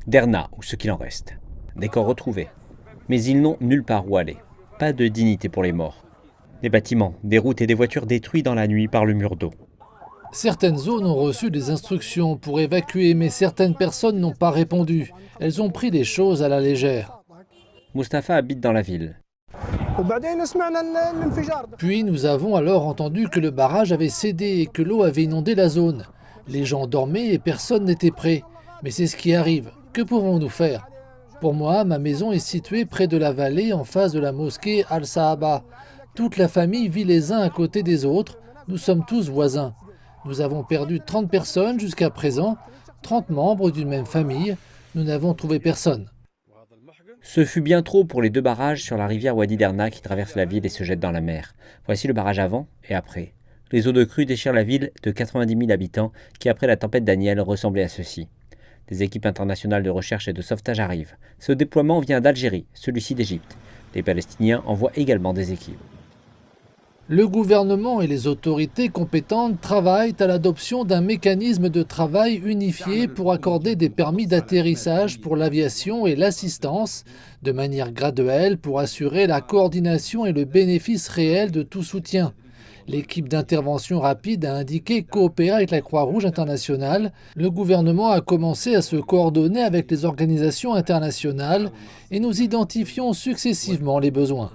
Derna, ou ce qu'il en reste. Des corps retrouvés. Mais ils n'ont nulle part où aller. Pas de dignité pour les morts. Des bâtiments, des routes et des voitures détruits dans la nuit par le mur d'eau. Certaines zones ont reçu des instructions pour évacuer, mais certaines personnes n'ont pas répondu. Elles ont pris les choses à la légère. Mustapha habite dans la ville. Puis nous avons alors entendu que le barrage avait cédé et que l'eau avait inondé la zone. Les gens dormaient et personne n'était prêt. Mais c'est ce qui arrive. Que pouvons-nous faire? Pour moi, ma maison est située près de la vallée en face de la mosquée Al-Sahaba. Toute la famille vit les uns à côté des autres. Nous sommes tous voisins. Nous avons perdu 30 personnes jusqu'à présent, 30 membres d'une même famille. Nous n'avons trouvé personne. Ce fut bien trop pour les deux barrages sur la rivière Wadi Derna qui traverse la ville et se jette dans la mer. Voici le barrage avant et après. Les eaux de crue déchirent la ville de 90 000 habitants qui, après la tempête Daniel, ressemblait à ceci. Des équipes internationales de recherche et de sauvetage arrivent. Ce déploiement vient d'Algérie, celui-ci d'Égypte. Les Palestiniens envoient également des équipes. Le gouvernement et les autorités compétentes travaillent à l'adoption d'un mécanisme de travail unifié pour accorder des permis d'atterrissage pour l'aviation et l'assistance, de manière graduelle pour assurer la coordination et le bénéfice réel de tout soutien. L'équipe d'intervention rapide a indiqué coopérer avec la Croix-Rouge internationale. Le gouvernement a commencé à se coordonner avec les organisations internationales et nous identifions successivement les besoins.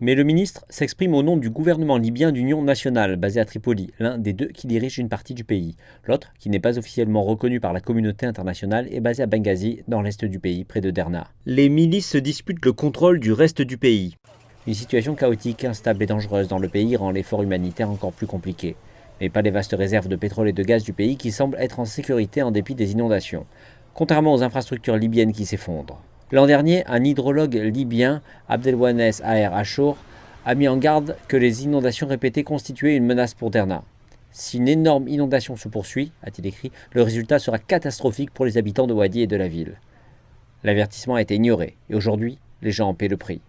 Mais le ministre s'exprime au nom du gouvernement libyen d'union nationale, basé à Tripoli, l'un des deux qui dirige une partie du pays. L'autre, qui n'est pas officiellement reconnu par la communauté internationale, est basé à Benghazi, dans l'est du pays, près de Derna. Les milices se disputent le contrôle du reste du pays. Une situation chaotique, instable et dangereuse dans le pays rend l'effort humanitaire encore plus compliqué. Mais pas les vastes réserves de pétrole et de gaz du pays qui semblent être en sécurité en dépit des inondations, contrairement aux infrastructures libyennes qui s'effondrent. L'an dernier, un hydrologue libyen, Abdelwanes Aher Achour, a mis en garde que les inondations répétées constituaient une menace pour Derna. Si une énorme inondation se poursuit, a-t-il écrit, le résultat sera catastrophique pour les habitants de Wadi et de la ville. L'avertissement a été ignoré et aujourd'hui, les gens en paient le prix.